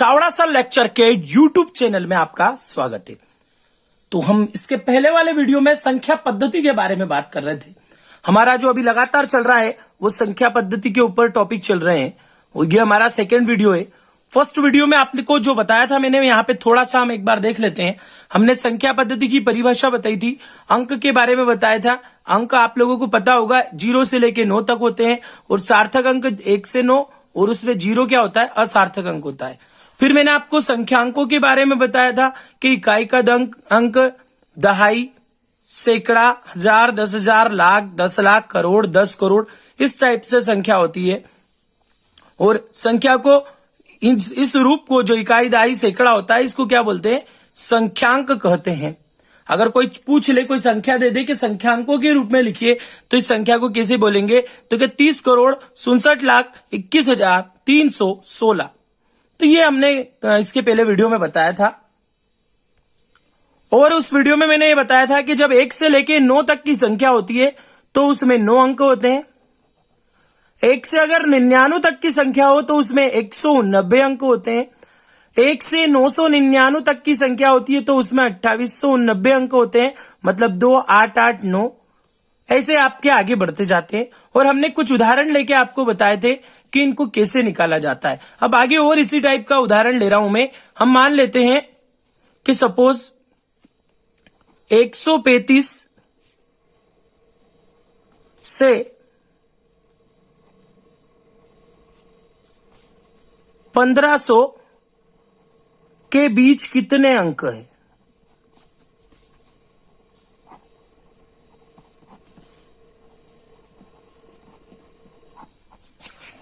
Chavda sir lecture के YouTube channel में आपका स्वागत है। तो हम इसके पहले वाले वीडियो में संख्या पद्धति के बारे में बात कर रहे थे। हमारा जो अभी लगातार चल रहा है वो संख्या पद्धति के ऊपर टॉपिक चल रहे हैं। ये हमारा सेकेंड वीडियो है। फर्स्ट वीडियो में आपको जो बताया था मैंने, यहाँ पे थोड़ा सा हम एक बार देख लेते हैं। हमने संख्या पद्धति की परिभाषा बताई थी, अंक के बारे में बताया था। अंक आप लोगों को पता होगा 0 से लेके 9 तक होते हैं और सार्थक अंक 1 से 9 और उसमें 0 क्या होता है, असार्थक अंक होता है। फिर मैंने आपको संख्यांकों के बारे में बताया था कि इकाई का अंक, दहाई, सैकड़ा, हजार, 10,000, लाख, 10 लाख, करोड़, 10 करोड़, इस टाइप से संख्या होती है। और संख्या को इस रूप को जो इकाई, दहाई, सैकड़ा होता है, इसको क्या बोलते हैं, संख्यांक कहते हैं। अगर कोई पूछ ले, कोई संख्या दे दे कि संख्यांकों के रूप में लिखिए, तो इस संख्या को कैसे बोलेंगे, तो क्या 30 करोड़ 67 लाख 21,316। तो ये हमने इसके पहले वीडियो में बताया था। और उस वीडियो में मैंने ये बताया था कि जब 1 से लेके 9 तक की संख्या होती है तो उसमें 9 अंक होते हैं। 1 से अगर 99 तक की संख्या हो तो उसमें 190 अंक होते हैं। 1 से 999 तक की संख्या होती है तो उसमें 2890 अंक होते हैं, मतलब 2, 8, 8, 9, ऐसे आपके आगे बढ़ते जाते हैं। और हमने कुछ उदाहरण लेके आपको बताए थे कि इनको कैसे निकाला जाता है। अब आगे और इसी टाइप का उदाहरण ले रहा हूं मैं। हम मान लेते हैं कि सपोज 135 से 1500 के बीच कितने अंक हैं।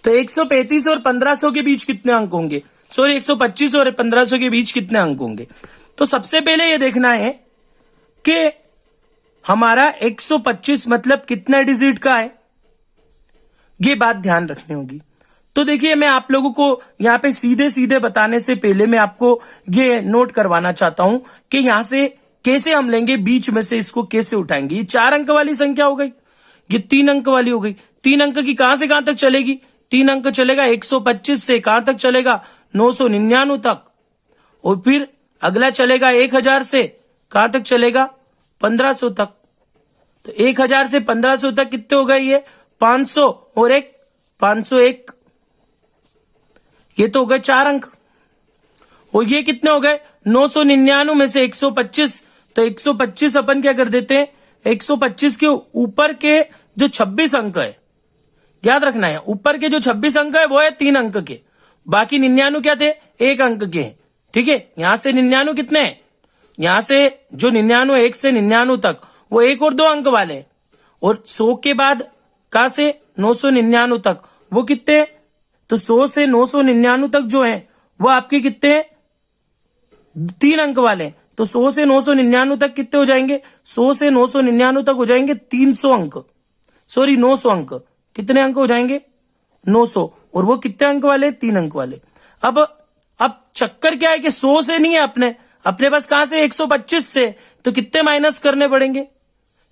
तो 135 और 1500 के बीच कितने अंक होंगे, सॉरी 125 और 1500 के बीच कितने अंक होंगे। तो सबसे पहले ये देखना है कि हमारा 125 मतलब कितने डिजिट का है, ये बात ध्यान रखनी होगी। तो देखिए, मैं आप लोगों को यहाँ पे सीधे सीधे बताने से पहले मैं आपको ये नोट करवाना चाहता हूं कि यहां से कैसे हम लेंगे, बीच में से इसको कैसे उठाएंगे। ये 4 अंक वाली संख्या हो गई, ये 3 अंक वाली हो गई। 3 अंक की कहां से कहां तक चलेगी, 3 अंक चलेगा 125 से कहां तक चलेगा, 999 तक। और फिर अगला चलेगा 1000 से कहां तक चलेगा, 1500 तक। तो 1000 से 1500 तक कितने हो गए, ये 500 और एक 501, ये तो हो गए 4 अंक। और ये कितने हो गए, 999 में से 125, तो 125 अपन क्या कर देते हैं, 125 के ऊपर के जो 26 अंक है, याद रखना है, ऊपर के जो 26 अंक है वो है 3 अंक के, बाकी 99 क्या थे, 1 अंक के हैं। ठीक है, यहां से 99 कितने हैं, यहां से जो 99, 1 से 99 तक, वो 1 और 2 अंक वाले हैं। और 100 के बाद कहां से 999 तक, वो कितने हैं, तो 100 से 999 तक जो है वो आपके कितने हैं, 3 अंक वाले हैं। तो 100 से 999 तक कितने हो जाएंगे, 100 से 999 तक हो जाएंगे 300 अंक, सॉरी 900 अंक। कितने अंक हो जाएंगे, 900। और वो कितने अंक वाले, 3 अंक वाले। अब चक्कर क्या है कि 100 से नहीं है अपने पास कहां से, 125 से। तो कितने माइनस करने पड़ेंगे,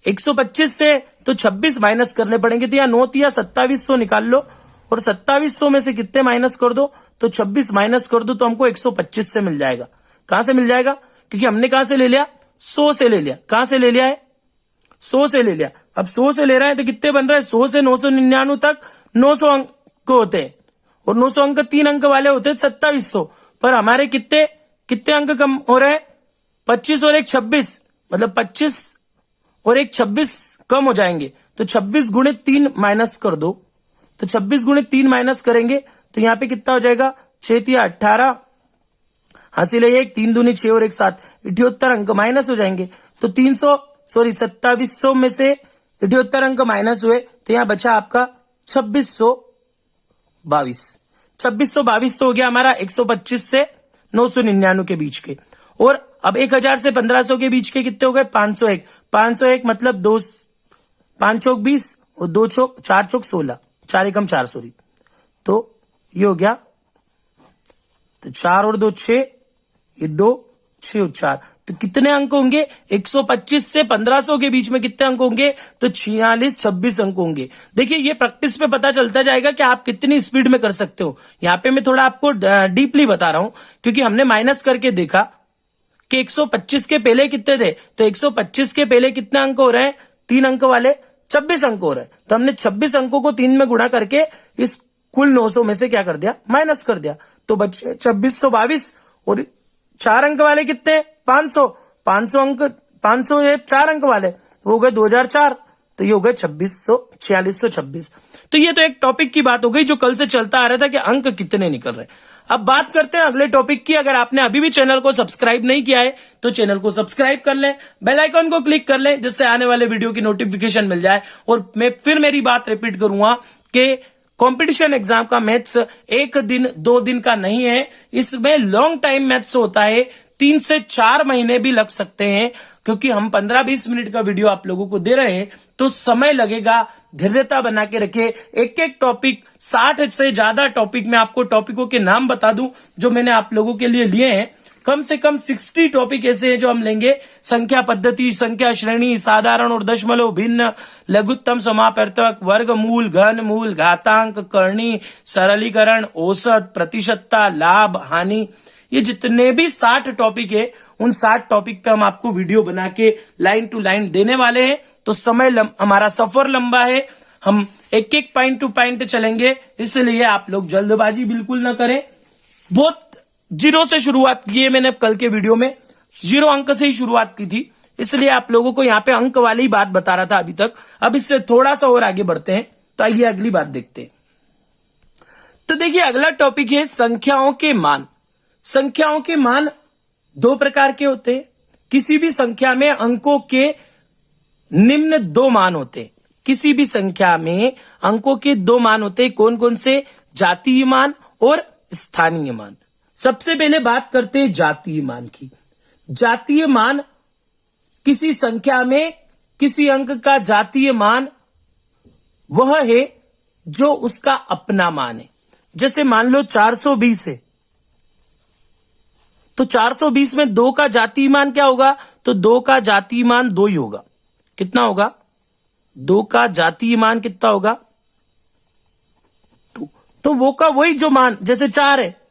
125 से तो 26 माइनस करने पड़ेंगे। तो यहाँ 9 या 2700 निकाल लो और 2700 में से कितने माइनस कर दो, तो 26 माइनस कर दो, तो हमको 125 से मिल जाएगा। कहां से मिल जाएगा, क्योंकि हमने कहां से ले लिया, 100 से ले लिया। कहां से ले लिया है, 100 से ले लिया। अब 100 से ले रहे हैं तो कितने बन रहे हैं, 100 से 999 तक 900 अंक होते हैं और 900 अंक 3 अंक वाले होते हैं 2700। पर हमारे कितने अंक कम हो रहे हैं, 25 और एक 26, मतलब 25 और एक 26 कम हो जाएंगे। तो 26 गुणित 3 माइनस कर दो, तो 26 गुणित 3 माइनस करेंगे तो यहाँ पे कितना हो जाएगा, 6 या 18, हासिल है 1, 3 दूनी 6 और 1 7, 78 अंक माइनस हो जाएंगे। तो 2700 में से 78 अंक माइनस हुए, तो यहाँ बचा आपका 2622। 2622 तो हो गया हमारा 125 से 999 के बीच के। और अब 1000 से 1500 के बीच के कितने हो गए, 501। 501 मतलब 2, 5 चौक 20 और 2 चौक 4 चौक 16, 4 एकम 4, सॉरी। तो ये हो गया, तो 4 और 2 6, ये 2, 6 और 4, तो कितने अंक होंगे? 125 से 1500 के बीच में कितने अंक होंगे? तो 46, 26 अंक होंगे। देखिए ये प्रैक्टिस पे पता चलता जाएगा कि आप कितनी स्पीड में कर सकते हो। यहाँ पे मैं थोड़ा आपको डीपली बता रहा हूं, क्योंकि हमने माइनस करके देखा कि 125 के पहले कितने थे, तो 125 के पहले कितने अंक हो रहे हैं? 3 अंक वाले 26 अंक हो रहे हैं। तो हमने 26 अंकों को 3 में गुणा करके इस कुल 900 में से क्या कर दिया? माइनस कर दिया। तो बचे 2622। और 4 अंक वाले कितने? 500। 500 अंक, 500 ये 4 अंक वाले हो गए 2004, तो ये हो गए 4626। तो ये तो एक टॉपिक की बात हो गई जो कल से चलता आ रहा था कि अंक कितने निकल रहे हैं। अब बात करते हैं अगले टॉपिक की। अगर आपने अभी भी चैनल को सब्सक्राइब नहीं किया है तो चैनल को सब्सक्राइब कर लें, बेल आइकन को क्लिक कर लें, जिससे आने वाले वीडियो की नोटिफिकेशन मिल जाए। और मैं फिर मेरी बात रिपीट करूंगा कि कंपटीशन एग्जाम का मैथ्स 1 दिन 2 दिन का नहीं है, इसमें लॉन्ग टाइम मैथ्स होता है। 3 से 4 महीने भी लग सकते हैं, क्योंकि हम 15-20 मिनट का वीडियो आप लोगों को दे रहे हैं तो समय लगेगा। धैर्यता बना के रखे। एक एक टॉपिक, 60 से ज्यादा टॉपिक, मैं आपको टॉपिकों के नाम बता दूं जो मैंने आप लोगों के लिए लिए हैं। कम से कम 60 टॉपिक ऐसे हैं जो हम लेंगे। संख्या पद्धति, संख्या श्रेणी, साधारण और दशमलव, भिन्न, लघुत्तम, समापवर्तक, वर्गमूल, घनमूल, घातांक, करणी, सरलीकरण, औसत, प्रतिशतता, लाभ, हानि, ये जितने भी 60 टॉपिक है उन 60 टॉपिक पे हम आपको वीडियो बना के लाइन टू लाइन देने वाले हैं। तो हमारा सफर लंबा है, हम एक एक पॉइंट टू पॉइंट चलेंगे, इसलिए आप लोग जल्दबाजी बिल्कुल ना करें। बहुत जीरो से शुरुआत की है मैंने कल के वीडियो में, 0 अंक से ही शुरुआत की थी, इसलिए आप लोगों को यहाँ पे अंक वाली ही बात बता रहा था अभी तक। अब इससे थोड़ा सा और आगे बढ़ते हैं, तो आइए अगली बात देखते हैं। तो देखिए अगला टॉपिक है संख्याओं के मान। संख्याओं के मान 2 प्रकार के होते हैं। किसी भी संख्या में अंकों के निम्न 2 मान होते हैं। किसी भी संख्या में अंकों के 2 मान होते हैं। कौन कौन से? जातीय मान और स्थानीय मान। सबसे पहले बात करते हैं जातीय मान की। जातीय मान, किसी संख्या में किसी अंक का जातीय मान वह है जो उसका अपना मान है। जैसे मान लो 420 है, तो 420 में 2 का जातीय मान क्या होगा? तो 2 का जातीय मान 2 ही होगा। कितना होगा? 2 का जातीय मान कितना होगा? 2। तो वो का वही जो मान, जैसे 4 है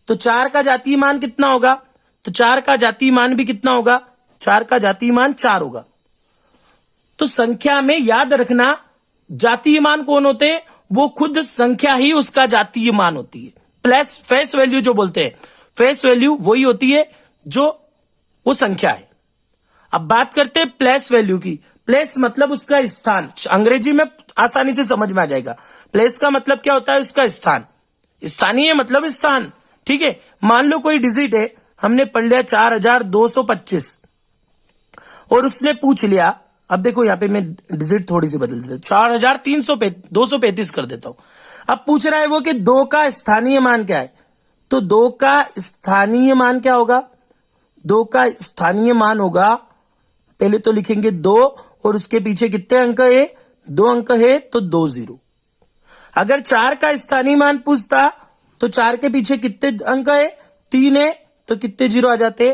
तो 4 का जातीय मान कितना होगा? तो 4 का जातीय मान भी कितना होगा? 4 का जातीय मान 4 होगा। तो संख्या में याद रखना, जातीय मान कौन होते हैं? वो खुद संख्या ही उसका जातीय मान होती है। प्लस फेस वैल्यू जो बोलते हैं, फेस वैल्यू वही होती है जो वो संख्या है। अब बात करते हैं प्लेस वैल्यू की। प्लेस मतलब उसका स्थान, अंग्रेजी में आसानी से समझ में आ जाएगा। प्लेस का मतलब क्या होता है? उसका स्थान। स्थानीय मतलब स्थान, ठीक है। मान लो कोई डिजिट है, हमने पढ़ लिया 4225 और उसने पूछ लिया, अब देखो यहां पे मैं डिजिट थोड़ी सी बदल देता हूं, 4335 कर देता हूं। अब पूछ रहा है वो कि 2 का स्थानीय मान क्या है? तो 2 का स्थानीय मान क्या होगा? 2 का स्थानीय मान होगा, पहले तो लिखेंगे 2 और उसके पीछे कितने अंक है? 2 अंक है तो 2 0। अगर 4 का स्थानीय मान पूछता तो 4 के पीछे कितने अंक है? 3 है, तो कितने 0 आ जाते?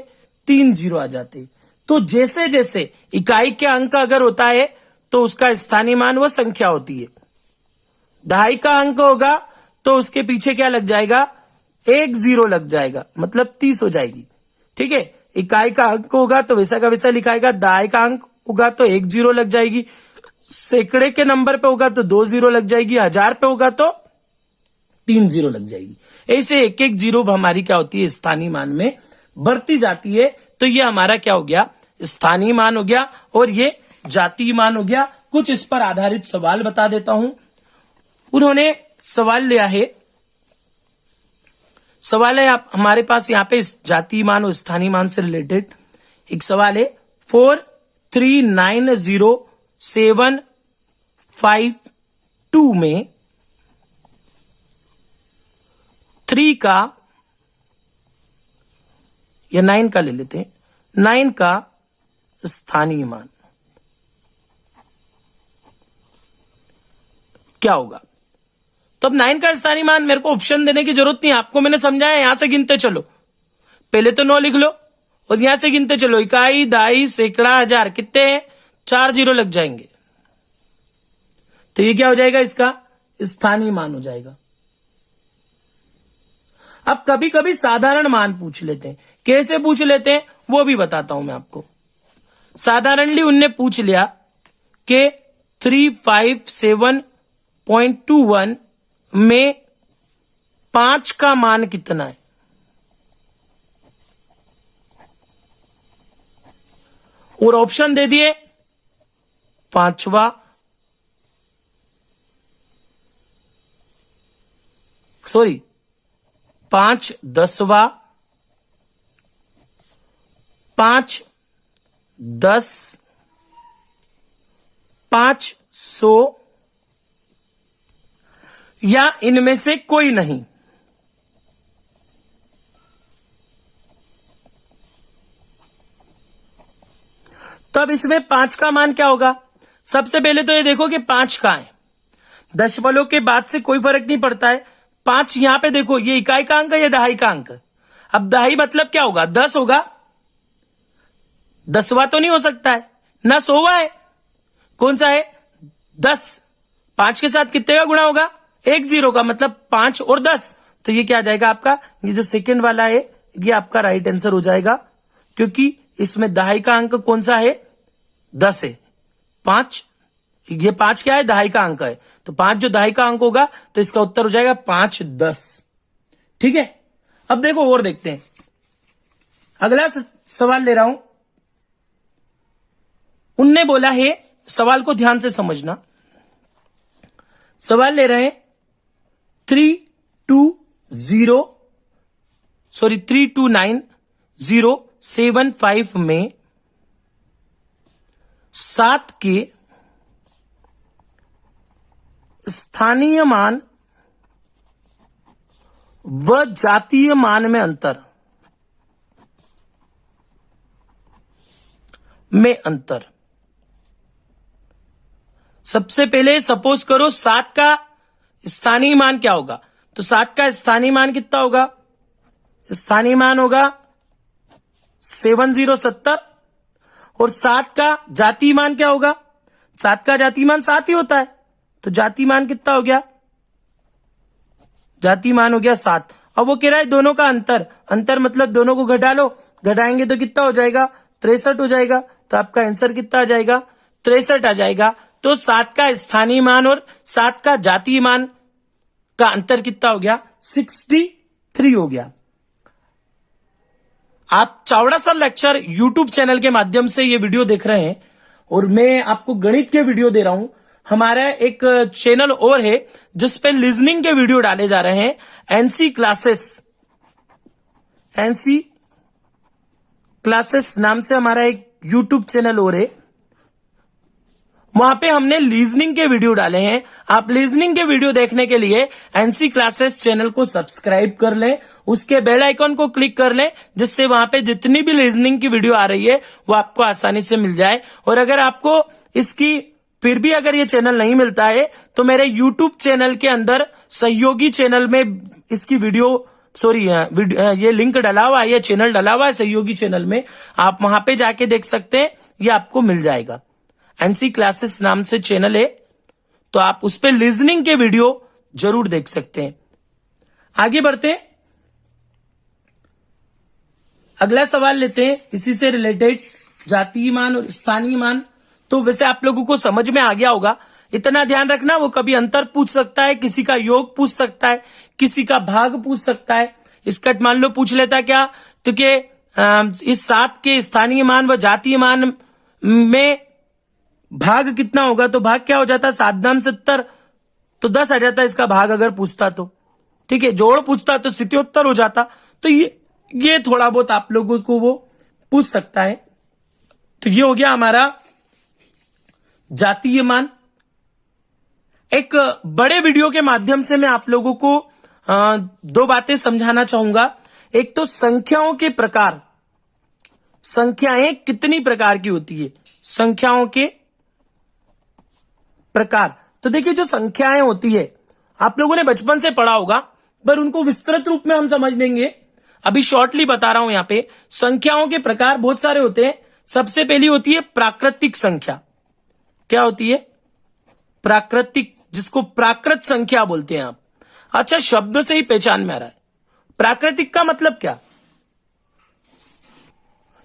3 0 आ जाते। तो जैसे जैसे इकाई के अंक अगर होता है तो उसका स्थानीय मान वो संख्या होती है। दहाई का अंक होगा तो उसके पीछे क्या लग जाएगा? 1 0 लग जाएगा, मतलब 30 हो जाएगी, ठीक है। इकाई का अंक होगा तो वैसा का वैसा लिखाएगा। दहाई का अंक होगा तो 1 0 लग जाएगी। सैकड़े के नंबर पे होगा तो 2 0 लग जाएगी। 1000 पे होगा तो 3 0 लग जाएगी। ऐसे एक एक 0 हमारी क्या होती है? स्थानीय मान में बढ़ती जाती है। तो ये हमारा क्या हो गया? स्थानीय मान हो गया और ये जातीय मान हो गया। कुछ इस पर आधारित सवाल बता देता हूं। उन्होंने सवाल लिया है, सवाल है आप हमारे पास यहाँ पे जातीय मान और स्थानीय मान से रिलेटेड एक सवाल है। 4390752 में 3 का या 9 का ले लेते हैं, 9 का स्थानीय मान क्या होगा? तो अब 9 का स्थानीय मान, मेरे को ऑप्शन देने की जरूरत नहीं, आपको मैंने समझाया, यहां से गिनते चलो। पहले तो 9 लिख लो और यहां से गिनते चलो, इकाई, दहाई, सैकड़ा, हजार, कितने हैं? 4 जीरो लग जाएंगे। तो ये क्या हो जाएगा? इसका स्थानीय मान हो जाएगा। अब कभी कभी साधारण मान पूछ लेते हैं। कैसे पूछ लेते हैं वो भी बताता हूं मैं आपको। साधारणली उनने पूछ लिया कि 357.21 में 5 का मान कितना है। और ऑप्शन दे दिए, 5वां, सॉरी 5 10वां, 5 10, 500 या इनमें से कोई नहीं। तब इसमें 5 का मान क्या होगा? सबसे पहले तो ये देखो कि 5 कहां है। दशमलव के बाद से कोई फर्क नहीं पड़ता है। 5 यहां पे देखो, ये इकाई का अंक है या दहाई का अंक? अब दहाई मतलब क्या होगा? 10 होगा। 10वां तो नहीं हो सकता है ना, 100वां है। कौन सा है? 10। 5 के साथ कितने का गुणा होगा? 1 0 का, मतलब 5 और 10। तो ये क्या आ जाएगा आपका? ये जो सेकंड वाला है ये आपका राइट आंसर हो जाएगा, क्योंकि इसमें दहाई का अंक कौन सा है? 10 है। 5, ये 5 क्या है? दहाई का अंक है। तो 5 जो दहाई का अंक होगा तो इसका उत्तर हो जाएगा 5 10। ठीक है, अब देखो और देखते हैं। अगला सवाल ले रहा हूं। उनने बोला है, सवाल को ध्यान से समझना। सवाल ले रहे हैं 329,075 में 7 के स्थानीय मान व जातीय मान में अंतर। सबसे पहले सपोज करो 7 का स्थानीय मान क्या होगा? तो 7 का स्थानीय मान कितना होगा? स्थानीय मान होगा 7070। और 7 का जातीय मान क्या होगा? 7 का जातीय मान 7 ही होता है। तो जातीय मान कितना हो गया? जातीय मान हो गया 7। अब वो कह रहा है दोनों का अंतर मतलब दोनों को घटा लो। घटाएंगे तो कितना हो जाएगा? 63 हो जाएगा। तो आपका आंसर कितना आ जाएगा? 63 आ जाएगा। तो 7 का स्थानीय मान और 7 का जातीय मान का अंतर कितना हो गया? 63 हो गया। आप Chavda sir lecture YouTube channel के माध्यम से ये वीडियो देख रहे हैं और मैं आपको गणित के वीडियो दे रहा हूं। हमारा एक चैनल और है जिस पे लिजनिंग के वीडियो डाले जा रहे हैं, एनसी क्लासेस नाम से हमारा एक यूट्यूब चैनल और है। वहां पे हमने लीजनिंग के वीडियो डाले हैं। आप लीजनिंग के वीडियो देखने के लिए एनसी क्लासेस चैनल को सब्सक्राइब कर लें, उसके बेल आइकन को क्लिक कर लें, जिससे वहां पे जितनी भी लीजनिंग की वीडियो आ रही है वो आपको आसानी से मिल जाए। और अगर आपको इसकी फिर भी अगर ये चैनल नहीं मिलता है तो मेरे यूट्यूब चैनल के अंदर सहयोगी चैनल में इसकी ये लिंक डला हुआ है, ये चैनल डला हुआ है सहयोगी चैनल में। आप वहां पे जाके देख सकते हैं, ये आपको मिल जाएगा। एनसी क्लासेस नाम से चैनल है, तो आप उस पे लिजनिंग के वीडियो जरूर देख सकते हैं। आगे बढ़ते हैं, अगला सवाल लेते हैं इसी से रिलेटेड, जातीय मान और स्थानीय मान। तो वैसे आप लोगों को समझ में आ गया होगा। इतना ध्यान रखना, वो कभी अंतर पूछ सकता है, किसी का योग पूछ सकता है, किसी का भाग पूछ सकता है। इसका मान लो पूछ लेता क्या, तो कि इस 7 के स्थानीय मान व जातीय मान में भाग कितना होगा? तो भाग क्या हो जाता? 7 दाम 70, तो 10 आ जाता इसका भाग अगर पूछता तो। ठीक है, जोड़ पूछता तो 77 हो जाता। तो ये थोड़ा बहुत आप लोगों को वो पूछ सकता है। तो ये हो गया हमारा जातीय मान। एक बड़े वीडियो के माध्यम से मैं आप लोगों को 2 बातें समझाना चाहूंगा। एक तो संख्याओं के प्रकार, संख्याएं कितनी प्रकार की होती है, संख्याओं के प्रकार। तो देखिए, जो संख्याएं होती है आप लोगों ने बचपन से पढ़ा होगा, पर उनको विस्तृत रूप में हम समझ लेंगे। अभी शॉर्टली बता रहा हूं। यहां पे संख्याओं के प्रकार बहुत सारे होते हैं। सबसे पहली होती है प्राकृतिक संख्या। क्या होती है? प्राकृतिक, जिसको प्राकृत संख्या बोलते हैं आप। अच्छा, शब्द से ही पहचान में आ रहा है। प्राकृतिक का मतलब क्या?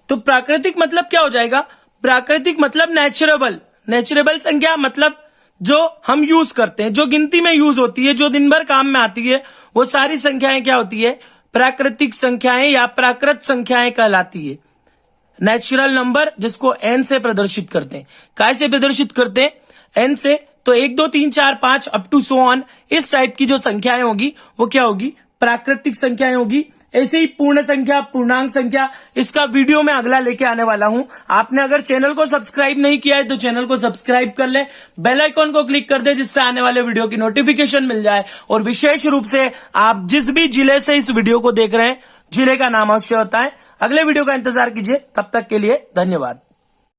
तो प्राकृतिक मतलब क्या हो जाएगा? प्राकृतिक मतलब नेचुरेबल। नेचुरेबल संख्या मतलब जो हम यूज करते हैं, जो गिनती में यूज होती है, जो दिन भर काम में आती है, वो सारी संख्याएं क्या होती है? प्राकृतिक संख्याएं या प्राकृत संख्याएं कहलाती है। नेचुरल नंबर जिसको एन से प्रदर्शित करते हैं। काय से प्रदर्शित करते हैं? एन से। तो 1 2 3 4 5 अप टू सो ऑन, इस टाइप की जो संख्याएं होगी वो क्या होगी? प्राकृतिक संख्याएं होगी। ऐसे ही पूर्ण संख्या, पूर्णांक संख्या, इसका वीडियो मैं अगला लेके आने वाला हूं। आपने अगर चैनल को सब्सक्राइब नहीं किया है तो चैनल को सब्सक्राइब कर ले, बेल आइकॉन को क्लिक कर दे जिससे आने वाले वीडियो की नोटिफिकेशन मिल जाए। और विशेष रूप से आप जिस भी जिले से इस वीडियो को देख रहे हैं, जिले का नाम अवश्य होता है। अगले वीडियो का इंतजार कीजिए। तब तक के लिए धन्यवाद।